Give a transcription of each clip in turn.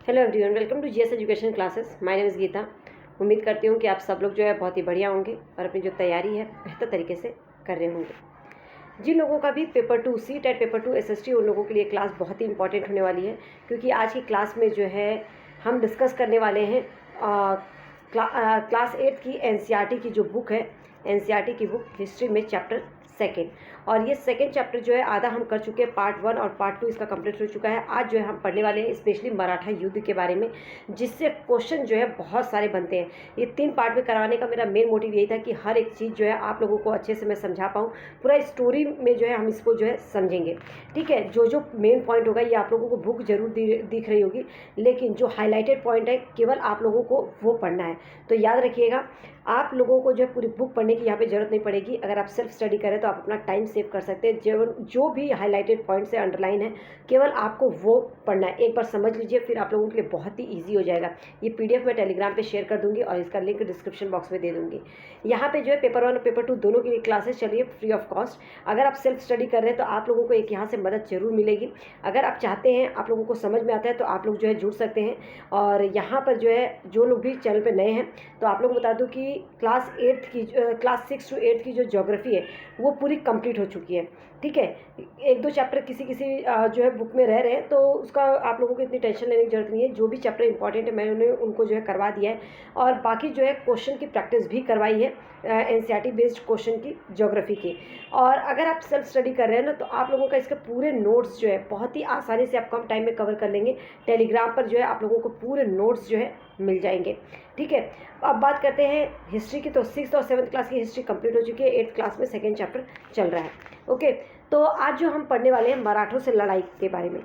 Hello everyone, welcome to GS education classes. My name is Geeta. उम्मीद करती हूँ कि आप सब लोग जो है बहुत ही बढ़िया होंगे और अपनी जो तैयारी है बेहतर तरीके से कर रहे होंगे। जिन लोगों का भी पेपर 2 सी-टेट, पेपर 2 एसएसटी, उन लोगों के लिए क्लास बहुत ही इंपॉर्टेंट होने वाली है, क्योंकि आज की क्लास में जो है हम डिस्कस करने वाले हैं क्लास 8 की एनसीईआरटी की जो बुक है, एनसीईआरटी की बुक हिस्ट्री में चैप्टर 2। और ये सेकंड चैप्टर जो है आधा हम कर चुके हैं, पार्ट 1 और पार्ट 2 इसका कंप्लीट हो चुका है। आज जो है हम पढ़ने वाले हैं स्पेशली मराठा युद्ध के बारे में, जिससे क्वेश्चन जो है बहुत सारे बनते हैं। ये 3 पार्ट में कराने का मेरा मेन मोटिव यही था कि हर एक चीज़ जो है आप लोगों को अच्छे से मैं समझा पाऊँ। पूरा स्टोरी में जो है हम इसको जो है समझेंगे, ठीक है। जो जो मेन पॉइंट होगा ये आप लोगों को बुक जरूर दिख रही होगी, लेकिन जो हाईलाइटेड पॉइंट है केवल आप लोगों को वो पढ़ना है। तो याद रखिएगा, आप लोगों को जो है पूरी बुक पढ़ने की यहाँ पे ज़रूरत नहीं पड़ेगी। अगर आप सेल्फ स्टडी करें तो आप अपना टाइम सेव कर सकते हैं। जो भी हाईलाइटेड पॉइंट्स है, अंडरलाइन है, केवल आपको वो पढ़ना है। एक बार समझ लीजिए, फिर आप लोगों के लिए बहुत ही ईजी हो जाएगा। ये पीडीएफ मैं टेलीग्राम पे शेयर कर दूंगी और इसका लिंक डिस्क्रिप्शन बॉक्स में दे दूंगी। यहाँ पे जो है पेपर 1 और पेपर 2 दोनों के लिए क्लासेस चलिए फ्री ऑफ कॉस्ट। अगर आप सेल्फ स्टडी कर रहे हैं तो आप लोगों को एक यहाँ से मदद जरूर मिलेगी। अगर आप चाहते हैं, आप लोगों को समझ में आता है, तो आप लोग जो है जुड़ सकते हैं। और यहाँ पर जो है जो लोग भी चैनल पर नए हैं, तो आप लोग बता दूँ कि क्लास 6 to 8 की जो ज्योग्राफी है वो पूरी कंप्लीट हो चुकी है, ठीक है। 1-2 चैप्टर किसी जो है बुक में रह रहे हैं, तो उसका आप लोगों को इतनी टेंशन लेने की जरूरत नहीं है। जो भी चैप्टर इंपॉर्टेंट है मैंने उनको जो है करवा दिया है, और बाकी जो है क्वेश्चन की प्रैक्टिस भी करवाई है, एनसीईआरटी बेस्ड क्वेश्चन की, ज्योग्राफी की। और अगर आप सेल्फ स्टडी कर रहे हैं ना, तो आप लोगों का इसके पूरे नोट्स जो है बहुत ही आसानी से आप कम टाइम में कवर कर लेंगे। टेलीग्राम पर जो है आप लोगों को पूरे नोट्स जो है मिल जाएंगे, ठीक है। अब बात करते हैं हिस्ट्री की। तो 6th और 7th क्लास की हिस्ट्री कंप्लीट हो चुकी है, 8th क्लास में सेकेंड चैप्टर चल रहा है, ओके। तो आज जो हम पढ़ने वाले हैं मराठों से लड़ाई के बारे में।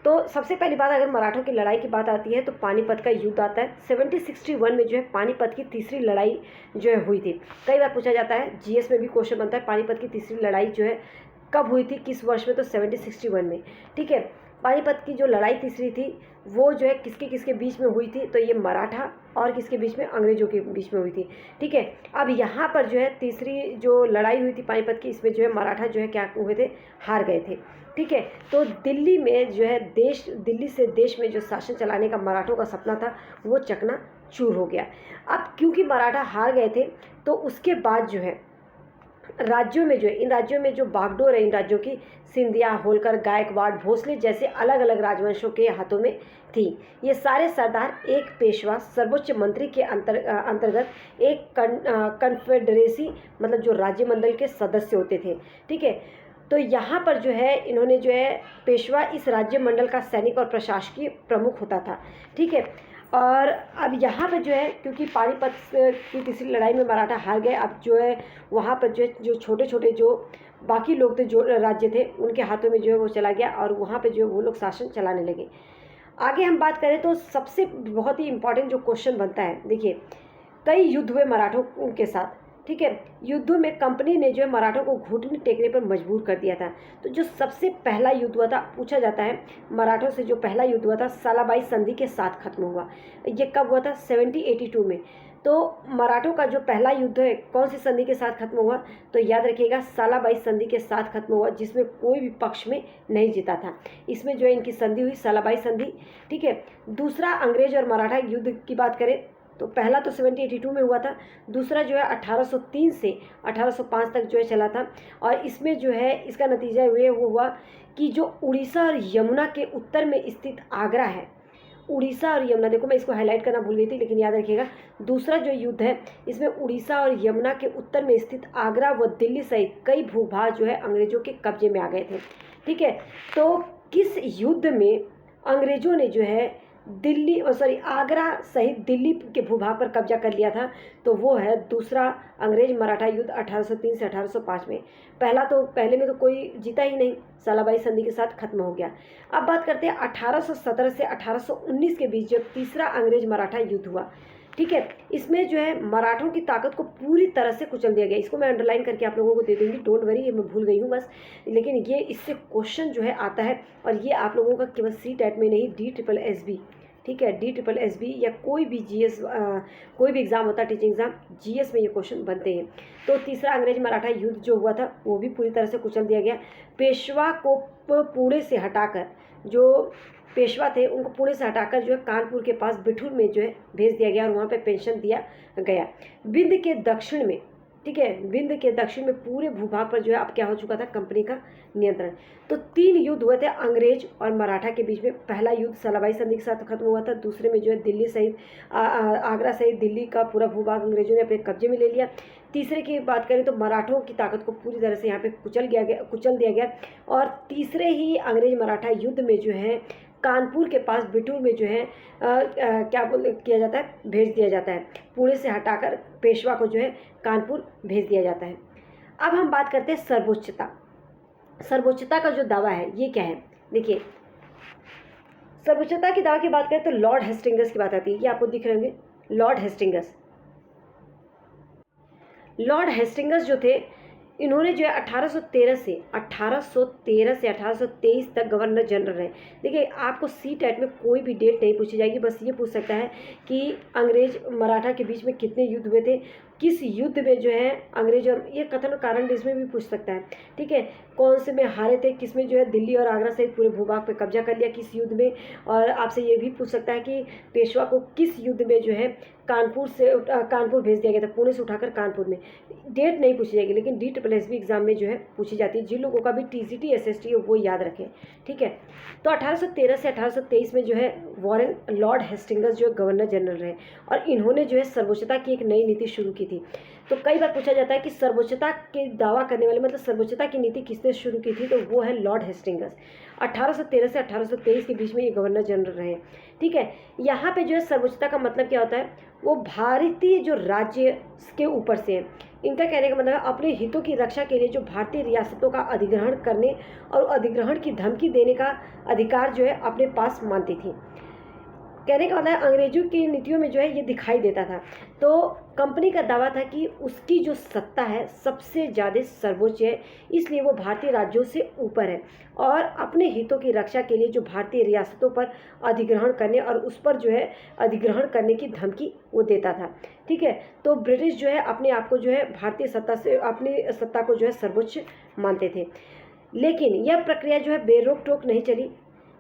तो सबसे पहली बात, अगर मराठों की लड़ाई की बात आती है तो पानीपत का युद्ध आता है। 1761 में जो है पानीपत की तीसरी लड़ाई जो है हुई थी। कई बार पूछा जाता है, जीएस में भी क्वेश्चन बनता है, पानीपत की तीसरी लड़ाई जो है कब हुई थी, किस वर्ष में? तो 1761 में, ठीक है। पानीपत की जो लड़ाई तीसरी थी वो जो है किसके किसके बीच में हुई थी? तो ये मराठा और किसके बीच में? अंग्रेजों के बीच में हुई थी, ठीक है। अब यहाँ पर जो है तीसरी जो लड़ाई हुई थी पानीपत की, इसमें जो है मराठा जो है क्या हुए थे? हार गए थे, ठीक है। तो दिल्ली में जो है दिल्ली से देश में जो शासन चलाने का मराठों का सपना था वो चकनाचूर हो गया। अब क्योंकि मराठा हार गए थे, तो उसके बाद जो है राज्यों में जो है, इन राज्यों में जो बागडोर है इन राज्यों की, सिंधिया, होलकर, गायकवाड़, भोसले जैसे अलग अलग राजवंशों के हाथों में थी। ये सारे सरदार एक पेशवा सर्वोच्च मंत्री के अंतर्गत एक कन्फेडरेसी, मतलब जो राज्य मंडल के सदस्य होते थे, ठीक है। तो यहाँ पर जो है इन्होंने जो है पेशवा इस राज्य मंडल का सैनिक और प्रशासकीय प्रमुख होता था, ठीक है। और अब यहाँ पर जो है क्योंकि पानीपत की तीसरी लड़ाई में मराठा हार गए, अब जो है वहाँ पर जो है जो छोटे छोटे जो बाकी लोग थे, जो राज्य थे, उनके हाथों में जो है वो चला गया और वहाँ पे जो है वो लोग शासन चलाने लगे। आगे हम बात करें तो सबसे बहुत ही इम्पोर्टेंट जो क्वेश्चन बनता है, देखिए, कई युद्ध हुए मराठों के साथ, ठीक है। युद्धों में कंपनी ने जो है मराठों को घुटने टेकने पर मजबूर कर दिया था। तो जो सबसे पहला युद्ध हुआ था, पूछा जाता है मराठों से जो पहला युद्ध हुआ था सालाबाई संधि के साथ खत्म हुआ। ये कब हुआ था? 1782 में। तो मराठों का जो पहला युद्ध है कौन सी संधि के साथ खत्म हुआ? तो याद रखिएगा, सालाबाई संधि के साथ खत्म हुआ, जिसमें कोई भी पक्ष में नहीं जीता था। इसमें जो है इनकी संधि हुई सालाबाई संधि, ठीक है। दूसरा, अंग्रेज और मराठा युद्ध की बात करें तो पहला तो 1782 में हुआ था, दूसरा जो है 1803 से 1805 तक जो है चला था। और इसमें जो है इसका नतीजा वो हुआ कि जो उड़ीसा और यमुना के उत्तर में स्थित आगरा है, उड़ीसा और यमुना, देखो मैं इसको हाईलाइट करना भूल गई थी, लेकिन याद रखिएगा दूसरा जो युद्ध है इसमें उड़ीसा और यमुना के उत्तर में स्थित आगरा व दिल्ली सहित कई भूभाग जो है अंग्रेजों के कब्जे में आ गए थे, ठीक है। तो किस युद्ध में अंग्रेजों ने जो है आगरा सहित दिल्ली के भूभाग पर कब्जा कर लिया था? तो वो है दूसरा अंग्रेज मराठा युद्ध 1803 से 1805 में। पहले में तो कोई जीता ही नहीं, सालाबाई संधि के साथ खत्म हो गया। अब बात करते हैं 1817 से 1819 के बीच जो तीसरा अंग्रेज मराठा युद्ध हुआ, ठीक है। इसमें जो है मराठों की ताकत को पूरी तरह से कुचल दिया गया। इसको मैं अंडरलाइन करके आप लोगों को दे दूंगी, डोंट वरी, ये मैं भूल गई हूँ बस, लेकिन ये इससे क्वेश्चन जो है आता है। और ये आप लोगों का केवल सी-टेट में नहीं, DSSB, ठीक है, DSSB या कोई भी जीएस, कोई भी एग्ज़ाम होता है, टीचिंग एग्ज़ाम, जीएस में ये क्वेश्चन बनते हैं। तो तीसरा अंग्रेज मराठा युद्ध जो हुआ था वो भी पूरी तरह से कुचल दिया गया। पेशवा को पुणे से हटाकर जो पेशवा थे उनको पुणे से हटाकर जो है कानपुर के पास बिठूर में जो है भेज दिया गया और वहाँ पे पेंशन दिया गया। विंध्य के दक्षिण में, ठीक है, विंध्य के दक्षिण में पूरे भूभाग पर जो है अब क्या हो चुका था, कंपनी का नियंत्रण। तो 3 युद्ध हुए थे अंग्रेज और मराठा के बीच में। पहला युद्ध सलाबाई संधि के साथ खत्म हुआ था। दूसरे में जो है दिल्ली सहित आगरा सहित दिल्ली का पूरा भूभाग अंग्रेजों ने अपने कब्जे में ले लिया। तीसरे की बात करें तो मराठों की ताकत को पूरी तरह से यहाँ पे कुचल दिया गया। और तीसरे ही अंग्रेज मराठा युद्ध में जो है कानपुर के पास बिठूर में जो है किया जाता है, भेज दिया जाता है। पुणे से हटाकर पेशवा को जो है कानपुर भेज दिया जाता है। अब हम बात करते हैं सर्वोच्चता। सर्वोच्चता का जो दावा है ये क्या है, देखिए सर्वोच्चता की दावा की बात करें तो लॉर्ड हेस्टिंग्स की बात आती है। ये आपको दिख रहे होंगे, लॉर्ड हेस्टिंग्स। लॉर्ड हेस्टिंग्स जो थे इन्होंने जो है 1813 से 1823 तक गवर्नर जनरल रहे। देखिए आपको CTET में कोई भी डेट नहीं पूछी जाएगी, बस ये पूछ सकता है कि अंग्रेज मराठा के बीच में कितने युद्ध हुए थे, किस युद्ध में जो है अंग्रेज, और ये कथन कारण इसमें भी पूछ सकता है, ठीक है, कौन से में हारे थे, किस में जो है दिल्ली और आगरा सहित पूरे भूभाग पे कब्जा कर लिया किस युद्ध में। और आपसे ये भी पूछ सकता है कि पेशवा को किस युद्ध में जो है कानपुर भेज दिया गया था, पुणे से उठाकर कानपुर में। डेट नहीं पूछी जाएगी लेकिन DSSB एग्जाम में जो है पूछी जाती है। जिन लोगों का भी TCT SST है वो याद रखें, ठीक है। तो 1813 से 1823 में जो है वॉरेन लॉर्ड हेस्टिंग्स जो है गवर्नर जनरल रहे और इन्होंने जो है सर्वोच्चता की एक नई नीति शुरू की थी। तो कई बार पूछा जाता है कि सर्वोच्चता के दावा करने वाले मतलब सर्वोच्चता की नीति किसने शुरू की थी, तो वो है लॉर्ड हेस्टिंग्स। 1813 से 1823 के बीच में ये गवर्नर जनरल रहे, ठीक है। यहाँ पे जो है सर्वोच्चता का मतलब क्या होता है, वो भारतीय जो राज्य के ऊपर से है। इनका कहने का मतलब है अपने हितों की रक्षा के लिए जो भारतीय रियासतों का अधिग्रहण करने और अधिग्रहण की धमकी देने का अधिकार जो है अपने पास मानती थी। कहने का मतलब अंग्रेजों की नीतियों में जो है ये दिखाई देता था। तो कंपनी का दावा था कि उसकी जो सत्ता है सबसे ज़्यादा सर्वोच्च है, इसलिए वो भारतीय राज्यों से ऊपर है और अपने हितों की रक्षा के लिए जो भारतीय रियासतों पर अधिग्रहण करने और उस पर जो है अधिग्रहण करने की धमकी वो देता था, ठीक है। तो ब्रिटिश जो है अपने आप को जो है भारतीय सत्ता से अपनी सत्ता को जो है सर्वोच्च मानते थे। लेकिन यह प्रक्रिया जो है बेरोक टोक नहीं चली।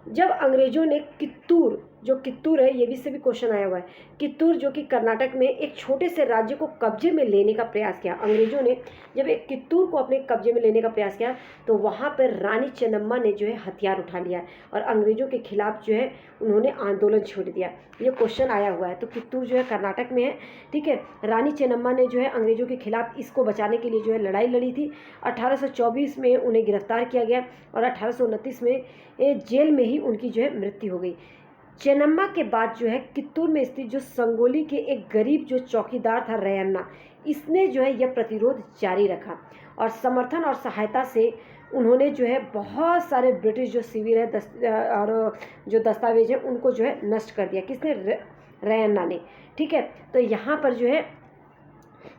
जब अंग्रेजों ने कित्तूर, जो कित्तूर है ये भी से भी क्वेश्चन आया हुआ है, कित्तूर जो कि कर्नाटक में एक छोटे से राज्य को कब्जे में लेने का प्रयास किया। अंग्रेजों ने जब एक कित्तूर को अपने कब्जे में लेने का प्रयास किया तो वहाँ पर रानी चेन्नम्मा ने जो है हथियार उठा लिया और अंग्रेजों के खिलाफ जो है उन्होंने आंदोलन छेड़ दिया। ये क्वेश्चन आया हुआ है। तो कित्तूर जो है कर्नाटक में है, ठीक है। रानी चेन्नम्मा ने जो है अंग्रेजों के खिलाफ इसको बचाने के लिए जो है लड़ाई लड़ी थी। 1824 में उन्हें गिरफ्तार किया गया और 1829 में जेल में ही उनकी जो है मृत्यु हो गई। चेन्नम्मा के बाद जो है कित्तूर में स्थित जो संगोली के एक गरीब जो चौकीदार था रयन्ना, इसने जो है यह प्रतिरोध जारी रखा और समर्थन और सहायता से उन्होंने जो है बहुत सारे ब्रिटिश जो शिविर है और जो दस्तावेज है उनको जो है नष्ट कर दिया। किसने? रयन्ना ने, ठीक है। तो यहाँ पर जो है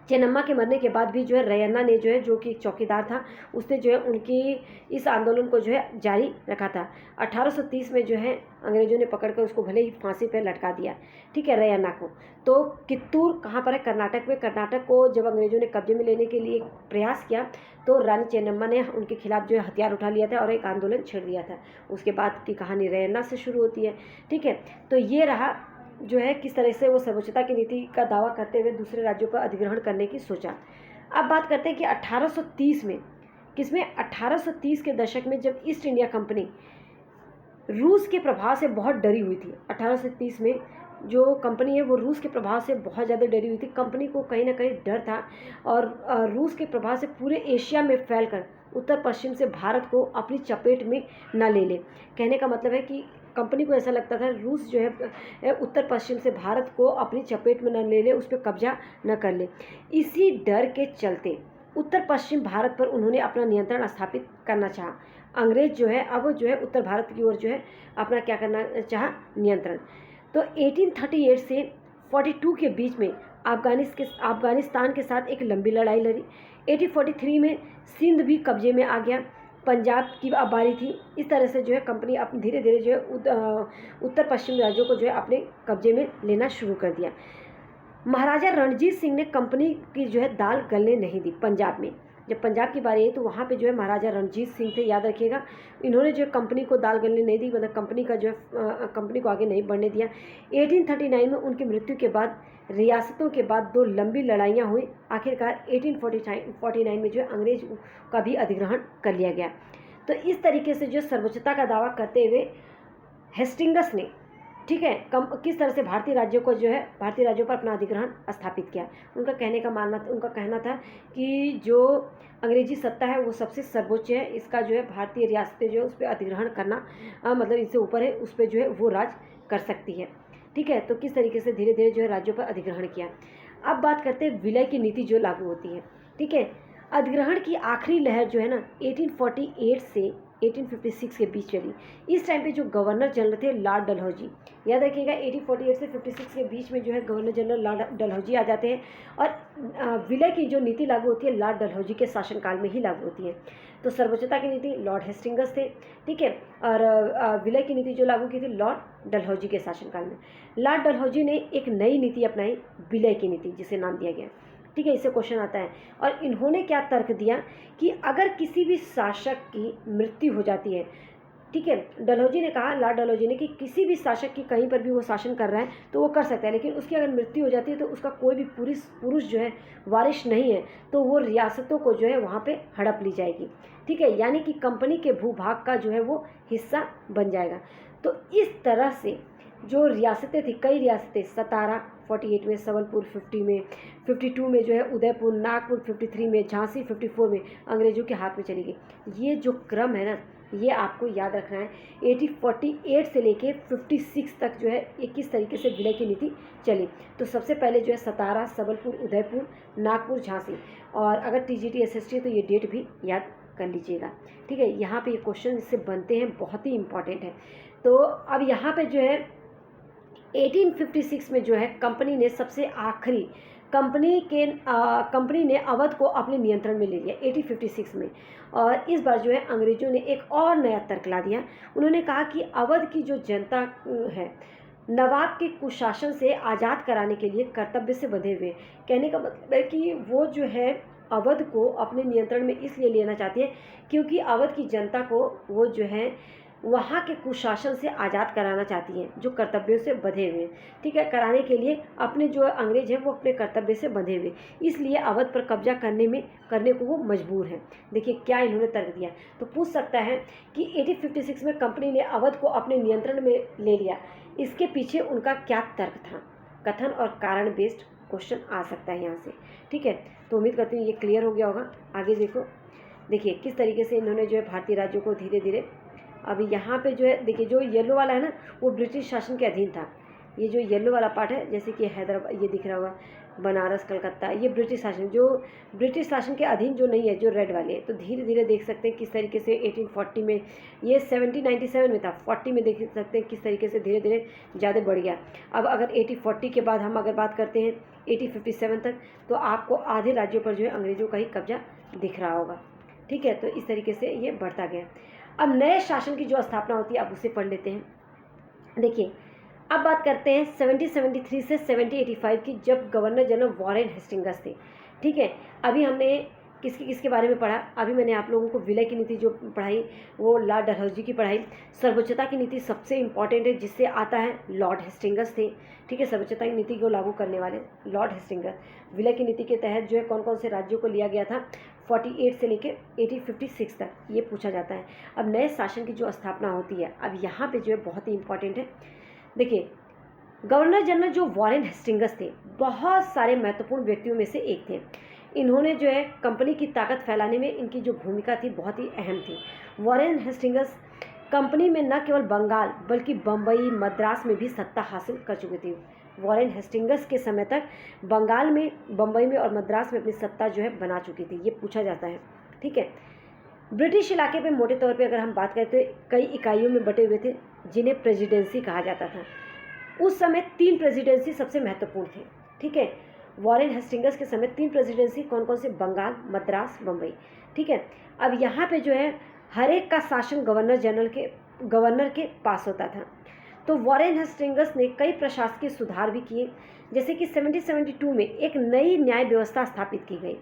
चेन्नम्मा के मरने के बाद भी जो है रयन्ना ने जो है, जो कि एक चौकीदार था, उसने जो है उनकी इस आंदोलन को जो है जारी रखा था। 1830 में जो है अंग्रेजों ने पकड़कर उसको भले ही फांसी पर लटका दिया, ठीक है, रयन्ना को। तो कित्तूर कहाँ पर है? कर्नाटक में। कर्नाटक को जब अंग्रेजों ने कब्जे में लेने के लिए प्रयास किया तो रानी चेन्नम्मा ने उनके खिलाफ जो है हथियार उठा लिया था और एक आंदोलन छेड़ दिया था। उसके बाद की कहानी रयन्ना से शुरू होती है, ठीक है। तो ये रहा जो है किस तरह से वो सर्वोच्चता की नीति का दावा करते हुए दूसरे राज्यों पर अधिग्रहण करने की सोचा। अब बात करते हैं कि 1830 में, किसमें? 1830 के दशक में जब ईस्ट इंडिया कंपनी रूस के प्रभाव से बहुत डरी हुई थी। 1830 में जो कंपनी है वो रूस के प्रभाव से बहुत ज़्यादा डरी हुई थी। कंपनी को कहीं ना कहीं डर था और रूस के प्रभाव से पूरे एशिया में फैलकर उत्तर पश्चिम से भारत को अपनी चपेट में न ले ले। कहने का मतलब है कि कंपनी को ऐसा लगता था रूस जो है उत्तर पश्चिम से भारत को अपनी चपेट में न ले ले, उस पर कब्जा न कर ले। इसी डर के चलते उत्तर पश्चिम भारत पर उन्होंने अपना नियंत्रण स्थापित करना चाहा। अंग्रेज जो है अब जो है उत्तर भारत की ओर जो है अपना क्या करना चाहा? नियंत्रण। तो 1838 से 42 के बीच में अफगानिस्तान के साथ एक लंबी लड़ाई लड़ी। 1843 में सिंध भी कब्जे में आ गया, पंजाब की बारी थी। इस तरह से जो है कंपनी अब धीरे धीरे जो है उत्तर पश्चिम राज्यों को जो है अपने कब्जे में लेना शुरू कर दिया। महाराजा रणजीत सिंह ने कंपनी की जो है दाल गलने नहीं दी पंजाब में। जब पंजाब की बारी आई तो वहाँ पे जो है महाराजा रणजीत सिंह थे, याद रखिएगा। इन्होंने जो कंपनी को दाल गलने नहीं दी, मतलब कंपनी का जो है कंपनी को आगे नहीं बढ़ने दिया। 1839 में उनकी मृत्यु के बाद रियासतों के बाद 2 लंबी लड़ाइयाँ हुई। आखिरकार 1849 में जो है अंग्रेज का भी अधिग्रहण कर लिया गया। तो इस तरीके से जो सर्वोच्चता का दावा करते हुए हेस्टिंगस ने, ठीक है, किस तरह से भारतीय राज्यों को जो है भारतीय राज्यों पर अपना अधिग्रहण स्थापित किया। उनका कहना था कि जो अंग्रेजी सत्ता है वो सबसे सर्वोच्च है, इसका जो है भारतीय रियासतें जो है उस पर अधिग्रहण करना मतलब इससे ऊपर है, उस पर जो है वो राज कर सकती है। ठीक है, तो किस तरीके से धीरे धीरे जो है राज्यों पर अधिग्रहण किया। अब बात करते हैं विलय की नीति जो लागू होती है। ठीक है, अधिग्रहण की आखिरी लहर जो है ना 1848 से 1856 के बीच चली। इस टाइम पे जो गवर्नर जनरल थे लॉर्ड डलहौजी, याद रखिएगा 1848 से 56 के बीच में जो है गवर्नर जनरल लॉर्ड डलहौजी आ जाते हैं और विलय की जो नीति लागू होती है लॉर्ड डलहौजी के शासनकाल में ही लागू होती है। तो सर्वोच्चता की नीति लॉर्ड हेस्टिंगस थे, ठीक है, और विलय की नीति जो लागू की थी लॉर्ड डलहौजी के शासनकाल में। लॉर्ड डलहौजी ने एक नई नीति अपनाई, विलय की नीति, जिसे नाम दिया गया। ठीक है, इससे क्वेश्चन आता है। और इन्होंने क्या तर्क दिया कि अगर किसी भी शासक की मृत्यु हो जाती है, ठीक है, डलहौजी ने कहा, लॉर्ड डलहौजी ने, कि किसी भी शासक की कहीं पर भी वो शासन कर रहा है तो वो कर सकता है, लेकिन उसकी अगर मृत्यु हो जाती है तो उसका कोई भी पुरुष जो है वारिश नहीं है, तो वो रियासतों को जो है वहाँ पे हड़प ली जाएगी। ठीक है, यानी कि कंपनी के भूभाग का जो है वो हिस्सा बन जाएगा। तो इस तरह से जो रियासतें थी, कई रियासतें, सतारा 48 में, संबलपुर 50 में, 52 में जो है उदयपुर, नागपुर 53 में, झांसी 54 में अंग्रेजों के हाथ में चली गई। ये जो क्रम है ना, ये आपको याद रखना है। 1848 से लेके 56 तक जो है ये किस तरीके से विलय की नीति चली। तो सबसे पहले जो है सतारा, संबलपुर, उदयपुर, नागपुर, झांसी, और अगर TGT SST है तो ये डेट भी याद कर लीजिएगा। ठीक है, यहाँ पे ये क्वेश्चन इससे बनते हैं, बहुत ही इंपॉर्टेंट है। तो अब यहाँ पे जो है 1856 में जो है कंपनी ने सबसे आखिरी कंपनी ने अवध को अपने नियंत्रण में ले लिया 1856 में। और इस बार जो है अंग्रेजों ने एक और नया तर्क ला दिया। उन्होंने कहा कि अवध की जो जनता है नवाब के कुशासन से आज़ाद कराने के लिए कर्तव्य से बंधे हुए। कहने का मतलब है कि वो जो है अवध को अपने नियंत्रण में इसलिए लेना चाहती है क्योंकि अवध की जनता को वो जो है वहाँ के कुशासन से आज़ाद कराना चाहती हैं, जो कर्तव्यों से बंधे हुए हैं। ठीक है, कराने के लिए अपने जो अंग्रेज हैं वो अपने कर्तव्य से बंधे हुए, इसलिए अवध पर कब्जा करने को वो मजबूर हैं। देखिए क्या इन्होंने तर्क दिया। तो पूछ सकता है कि 1856 में कंपनी ने अवध को अपने नियंत्रण में ले लिया, इसके पीछे उनका क्या तर्क था। कथन और कारण बेस्ड क्वेश्चन आ सकता है यहाँ से। ठीक है, तो उम्मीद करती हूँ ये क्लियर हो गया होगा। आगे देखिए किस तरीके से इन्होंने जो है भारतीय राज्यों को धीरे धीरे, अभी यहाँ पे जो है देखिए, जो येलो वाला है ना वो ब्रिटिश शासन के अधीन था। ये जो येलो वाला पार्ट है, जैसे कि हैदराबाद, ये दिख रहा होगा, बनारस, कलकत्ता, ये ब्रिटिश शासन, जो ब्रिटिश शासन के अधीन जो नहीं है, जो रेड वाले है। तो धीरे धीरे देख सकते हैं किस तरीके से 1840 में, ये 1797 में था, 40 में देख सकते हैं किस तरीके से धीरे धीरे ज़्यादा बढ़ गया। अब अगर 1840 के बाद हम अगर बात करते हैं 1857 तक, तो आपको आधे राज्यों पर जो है अंग्रेजों का ही कब्जा दिख रहा होगा। ठीक है, तो इस तरीके से ये बढ़ता गया। अब नए शासन की जो स्थापना होती है, अब उसे पढ़ लेते हैं। देखिए अब बात करते हैं 1773 से 1785 की, जब गवर्नर जनरल वॉरेन हेस्टिंगस थे। ठीक है, अभी हमने किसके बारे में पढ़ा, अभी मैंने आप लोगों को विलय की नीति जो पढ़ाई वो लॉर्ड डलहौजी की पढ़ाई। सर्वोच्चता की नीति सबसे इंपॉर्टेंट है, जिससे आता है लॉर्ड हेस्टिंगस थे। ठीक है, सर्वोच्चता की नीति को लागू करने वाले लॉर्ड हेस्टिंगस। विलय की नीति के तहत जो है कौन कौन से राज्यों को लिया गया था 48 से लेके 1856 तक, ये पूछा जाता है। अब नए शासन की जो स्थापना होती है, अब यहाँ पे जो है बहुत ही इंपॉर्टेंट है। देखिए गवर्नर जनरल जो वॉरेन हेस्टिंगस थे, बहुत सारे महत्वपूर्ण व्यक्तियों में से एक थे। इन्होंने जो है कंपनी की ताकत फैलाने में इनकी जो भूमिका थी बहुत ही अहम थी। वॉरेन हेस्टिंगस कंपनी में न केवल बंगाल बल्कि बम्बई, मद्रास में भी सत्ता हासिल कर चुकी थी। वॉरेन हेस्टिंगस के समय तक बंगाल में, बम्बई में और मद्रास में अपनी सत्ता जो है बना चुकी थी, ये पूछा जाता है। ठीक है, ब्रिटिश इलाके पे मोटे तौर पे अगर हम बात करें तो कई इकाइयों में बटे हुए थे, जिन्हें प्रेसिडेंसी कहा जाता था। उस समय 3 प्रेसिडेंसी सबसे महत्वपूर्ण थे। ठीक है, वॉरेन हेस्टिंगस के समय 3 प्रेसिडेंसी कौन कौन से, बंगाल, मद्रास, बम्बई। ठीक है, अब यहाँ पे जो है हर एक का शासन गवर्नर के पास होता था। तो वॉरेन हेस्टिंगस ने कई प्रशासकीय सुधार भी किए, जैसे कि 1772 में एक नई न्याय व्यवस्था स्थापित की गई।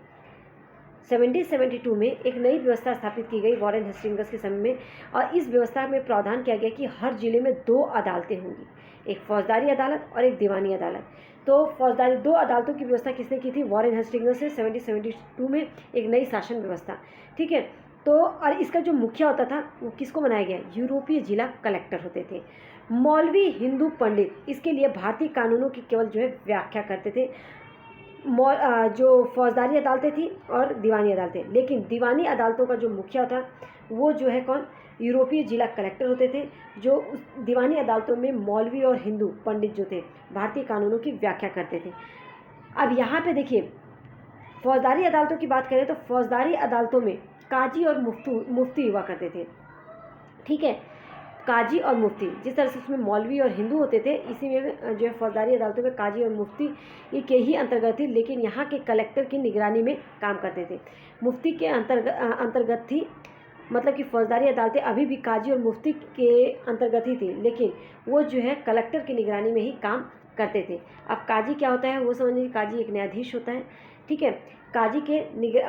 1772 में एक नई व्यवस्था स्थापित की गई वॉरेन हेस्टिंग्स के समय में, और इस व्यवस्था में प्रावधान किया गया कि हर जिले में 2 अदालतें होंगी, एक फौजदारी अदालत और एक दीवानी अदालत। तो फौजदारी 2 अदालतों की व्यवस्था किसने की थी? वॉरेन हेस्टिंग्स ने 1772 में एक नई शासन व्यवस्था। ठीक है, तो और इसका जो मुखिया होता था वो किसको बनाया गया? यूरोपीय जिला कलेक्टर होते थे। मौलवी हिंदू पंडित इसके लिए भारतीय कानूनों की केवल जो है व्याख्या करते थे। जो फौजदारी अदालतें थी और दीवानी अदालतें, लेकिन दीवानी अदालतों का जो मुखिया था वो जो है कौन? यूरोपीय जिला कलेक्टर होते थे, जो उस दीवानी अदालतों में मौलवी और हिंदू पंडित जो थे भारतीय कानूनों की व्याख्या करते थे। अब यहाँ पे देखिए, फौजदारी अदालतों की बात करें तो फौजदारी अदालतों में काजी और मुफ्ती हुआ करते थे। ठीक है, काजी और मुफ्ती, जिस तरह से उसमें मौलवी और हिंदू होते थे, इसी में जो है फौजदारी अदालतों में काजी और मुफ्ती के ही अंतर्गत थी, लेकिन यहाँ के कलेक्टर की निगरानी में काम करते थे। मुफ्ती के अंतर्गत थी, मतलब कि फौजदारी अदालतें अभी भी काजी और मुफ्ती के अंतर्गत ही थी, लेकिन वो जो है कलेक्टर की निगरानी में ही काम करते थे। अब काजी क्या होता है वो समझिए, काजी एक न्यायाधीश होता है। ठीक है, काजी के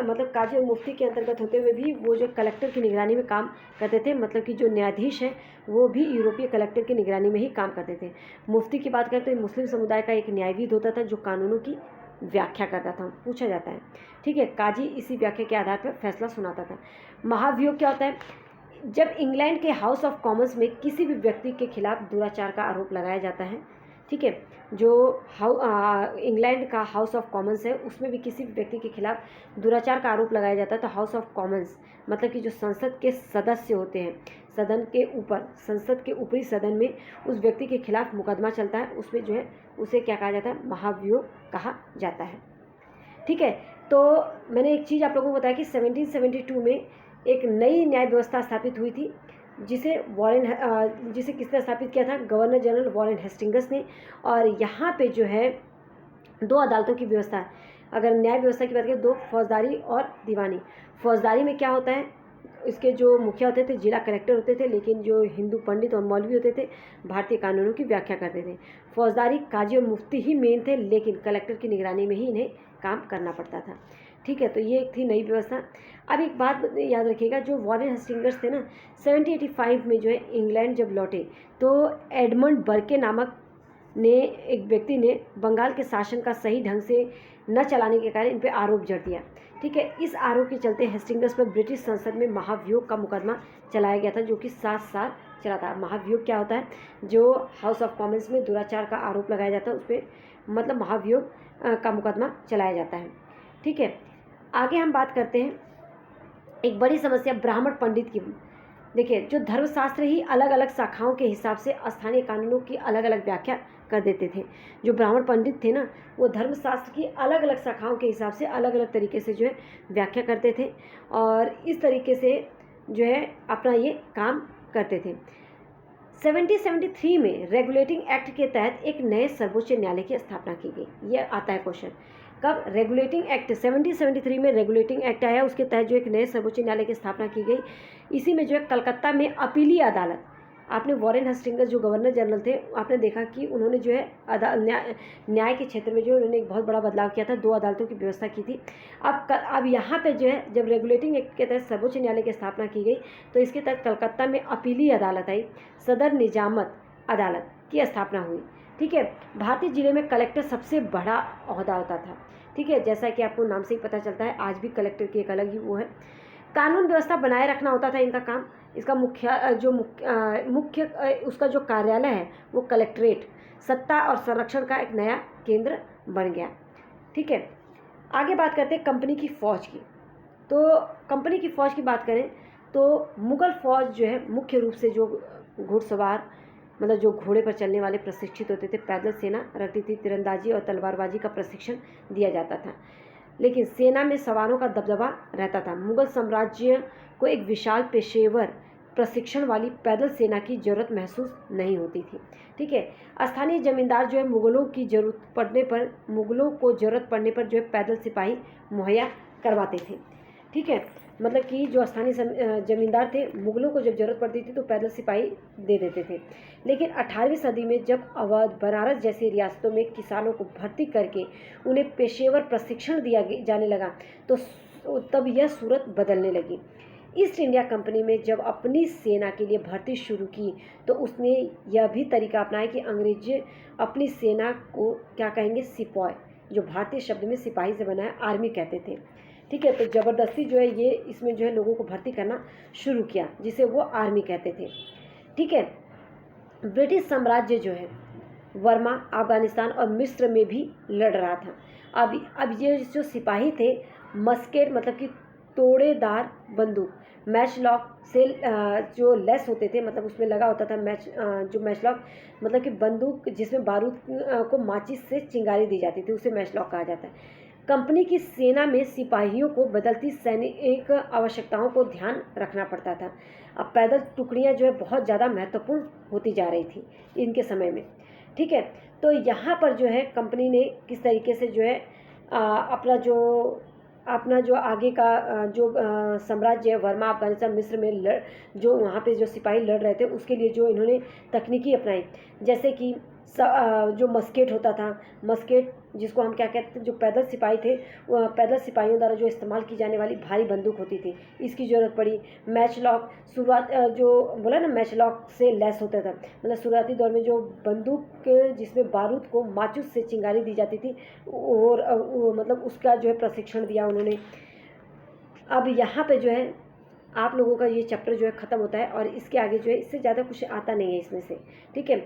मतलब काजी और मुफ्ती के अंतर्गत होते हुए भी वो जो कलेक्टर की निगरानी में काम करते थे, मतलब कि जो न्यायाधीश है वो भी यूरोपीय कलेक्टर की निगरानी में ही काम करते थे। मुफ्ती की बात करें तो मुस्लिम समुदाय का एक न्यायविद होता था जो कानूनों की व्याख्या करता था, पूछा जाता है। ठीक है, काजी इसी व्याख्या के आधार पर फैसला सुनाता था। महाभियोग क्या होता है? जब इंग्लैंड के हाउस ऑफ कॉमन्स में किसी भी व्यक्ति के खिलाफ दुराचार का आरोप लगाया जाता है। ठीक है, जो इंग्लैंड का हाउस ऑफ कॉमन्स है उसमें भी किसी भी व्यक्ति के खिलाफ दुराचार का आरोप लगाया जाता है, तो हाउस ऑफ कॉमन्स मतलब कि जो संसद के सदस्य होते हैं, सदन के ऊपर, संसद के ऊपरी सदन में उस व्यक्ति के खिलाफ मुकदमा चलता है, उसमें जो है उसे क्या कहा जाता है? महाभियोग कहा जाता है। ठीक है, तो मैंने एक चीज़ आप लोगों को बताया कि 1772 में एक नई न्याय व्यवस्था स्थापित हुई थी, जिसे किसने स्थापित किया था? गवर्नर जनरल वॉरेन हेस्टिंग्स ने। और यहाँ पे जो है 2 अदालतों की व्यवस्था है। अगर न्याय व्यवस्था की बात करें, 2, फौजदारी और दीवानी। फौजदारी में क्या होता है? इसके जो मुखिया होते थे जिला कलेक्टर होते थे, लेकिन जो हिंदू पंडित और मौलवी होते थे भारतीय कानूनों की व्याख्या करते थे। फौजदारी काजी और मुफ्ती ही मेन थे, लेकिन कलेक्टर की निगरानी में ही इन्हें काम करना पड़ता था। ठीक है, तो ये एक थी नई व्यवस्था। अब एक बात याद रखिएगा, जो वॉरेन हेस्टिंग्स थे ना, 1785 में जो है इंग्लैंड जब लौटे तो एडमंड बर्के नामक एक व्यक्ति ने बंगाल के शासन का सही ढंग से न चलाने के कारण इन पर आरोप जड़ दिया। ठीक है, इस आरोप के चलते हेस्टिंग्स पर ब्रिटिश संसद में महाभियोग का मुकदमा चलाया गया था, जो कि 7 साल चला था। महाभियोग क्या होता है? जो हाउस ऑफ कॉमन्स में दुराचार का आरोप लगाया जाता है उस पर मतलब महाभियोग का मुकदमा चलाया जाता है। ठीक है, आगे हम बात करते हैं एक बड़ी समस्या ब्राह्मण पंडित की। देखिए, जो धर्मशास्त्र ही अलग अलग शाखाओं के हिसाब से स्थानीय कानूनों की अलग अलग व्याख्या कर देते थे। जो ब्राह्मण पंडित थे ना, वो धर्मशास्त्र की अलग अलग शाखाओं के हिसाब से अलग अलग तरीके से जो है व्याख्या करते थे, और इस तरीके से जो है अपना ये काम करते थे। 1773 में रेगुलेटिंग एक्ट के तहत एक नए सर्वोच्च न्यायालय की स्थापना की गई। ये आता है क्वेश्चन, कब? रेगुलेटिंग एक्ट 1773 में रेगुलेटिंग एक्ट आया, उसके तहत जो एक नए सर्वोच्च न्यायालय की स्थापना की गई। इसी में जो है कलकत्ता में अपीलीय अदालत, आपने वॉरेन हेस्टिंग्स जो गवर्नर जनरल थे, आपने देखा कि उन्होंने जो है न्याय के क्षेत्र में जो उन्होंने एक बहुत बड़ा बदलाव किया था, 2 अदालतों की व्यवस्था की थी। अब यहाँ पे जो है जब रेगुलेटिंग एक्ट के तहत सर्वोच्च न्यायालय की स्थापना की गई, तो इसके तहत कलकत्ता में अपीलीय अदालत आई, सदर निजामत अदालत की स्थापना हुई। ठीक है, भारतीय जिले में कलेक्टर सबसे बड़ा ओहदा होता था। ठीक है, जैसा कि आपको नाम से ही पता चलता है, आज भी कलेक्टर की एक अलग ही वो है। कानून व्यवस्था बनाए रखना होता था इनका काम। इसका मुख्य उसका जो कार्यालय है वो कलेक्ट्रेट सत्ता और संरक्षण का एक नया केंद्र बन गया। ठीक है, आगे बात करते हैं कंपनी की फ़ौज की। तो कंपनी की फ़ौज की बात करें तो मुग़ल फ़ौज जो है मुख्य रूप से जो घुड़सवार मतलब जो घोड़े पर चलने वाले प्रशिक्षित होते थे, पैदल सेना रखती थी, तीरंदाजी और तलवारबाजी का प्रशिक्षण दिया जाता था, लेकिन सेना में सवारों का दबदबा रहता था। मुग़ल साम्राज्य को एक विशाल पेशेवर प्रशिक्षण वाली पैदल सेना की ज़रूरत महसूस नहीं होती थी। ठीक है, स्थानीय जमींदार जो है मुग़लों को ज़रूरत पड़ने पर जो है पैदल सिपाही मुहैया करवाते थे। ठीक है, मतलब कि जो स्थानीय जमींदार थे, मुग़लों को जब ज़रूरत पड़ती थी तो पैदल सिपाही दे देते थे। लेकिन 18वीं सदी में जब अवध, बनारस जैसी रियासतों में किसानों को भर्ती करके उन्हें पेशेवर प्रशिक्षण दिया जाने लगा, तो तब यह सूरत बदलने लगी। ईस्ट इंडिया कंपनी में जब अपनी सेना के लिए भर्ती शुरू की तो उसने यह भी तरीका अपनाया कि अंग्रेज अपनी सेना को क्या कहेंगे, सिपॉय, जो भारतीय शब्द में सिपाही से बना है, आर्मी कहते थे। ठीक है, तो ज़बरदस्ती जो है ये इसमें जो है लोगों को भर्ती करना शुरू किया, जिसे वो आर्मी कहते थे। ठीक है, ब्रिटिश साम्राज्य जो है वर्मा, अफगानिस्तान और मिस्र में भी लड़ रहा था। अब ये जो सिपाही थे, मस्केट मतलब कि तोड़ेदार बंदूक, मैच लॉक से जो लेस होते थे, मतलब उसमें लगा होता था जो मैच लॉक मतलब कि बंदूक जिसमें बारूद को माचिस से चिंगारी दी जाती थी, उसे मैच लॉक कहा जाता है। कंपनी की सेना में सिपाहियों को बदलती सैनिक आवश्यकताओं को ध्यान रखना पड़ता था। अब पैदल टुकड़ियां जो है बहुत ज़्यादा महत्वपूर्ण होती जा रही थी इनके समय में। ठीक है, तो यहाँ पर जो है कंपनी ने किस तरीके से जो है अपना जो आगे का जो साम्राज्य है वर्मा, अफगानिस्तान, मिस्र में जो वहाँ पे जो सिपाही लड़ रहे थे उसके लिए जो इन्होंने तकनीकी अपनाई, जैसे कि जो मस्केट होता था, मस्केट जिसको हम क्या कहते हैं, जो पैदल सिपाही थे, पैदल सिपाहियों द्वारा जो इस्तेमाल की जाने वाली भारी बंदूक होती थी, इसकी ज़रूरत पड़ी। मैच लॉक शुरुआत जो बोला ना, मैच लॉक से लैस होता था, मतलब शुरुआती दौर में जो बंदूक जिसमें बारूद को माचिस से चिंगारी दी जाती थी, और मतलब उसका जो है प्रशिक्षण दिया उन्होंने। अब यहाँ पे जो है आप लोगों का ये चैप्टर जो है ख़त्म होता है, और इसके आगे जो है इससे ज़्यादा कुछ आता नहीं है इसमें से। ठीक है,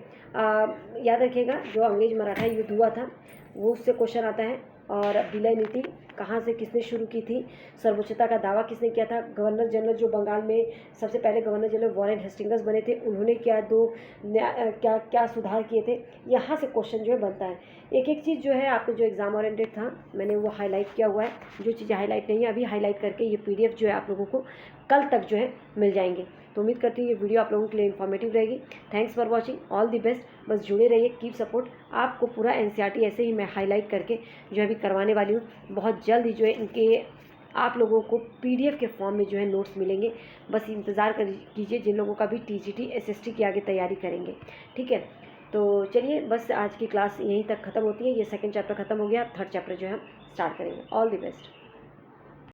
याद रखिएगा जो अंग्रेज मराठा युद्ध हुआ था वो उससे क्वेश्चन आता है, और विलय नीति कहाँ से किसने शुरू की थी, सर्वोच्चता का दावा किसने किया था, गवर्नर जनरल जो बंगाल में सबसे पहले गवर्नर जनरल वॉरेन हेस्टिंग्स बने थे, उन्होंने क्या सुधार किए थे, यहाँ से क्वेश्चन जो है बनता है। एक एक चीज़ जो है आपको जो एग्ज़ाम ओरिएंटेड था मैंने वो हाईलाइट किया हुआ है, जो चीज़ें हाईलाइट नहीं है अभी हाईलाइट करके ये PDF जो है आप लोगों को कल तक जो है मिल जाएंगे। तो उम्मीद करती हूँ ये वीडियो आप लोगों के लिए इन्फॉर्मेटिव रहेगी। Thanks for watching, all the best. बस जुड़े रहिए, कीप सपोर्ट। आपको पूरा NCERT ऐसे ही मैं हाईलाइट करके जो है अभी करवाने वाली हूँ। बहुत जल्द ही जो है इनके आप लोगों को PDF के फॉर्म में जो है नोट्स मिलेंगे। बस इंतज़ार कीजिए जिन लोगों का भी TGT SST की आगे तैयारी करेंगे। ठीक है, तो चलिए बस आज की क्लास यहीं तक ख़त्म होती है। ये सेकंड चैप्टर ख़त्म हो गया, थर्ड चैप्टर जो है हम स्टार्ट करेंगे। All the best.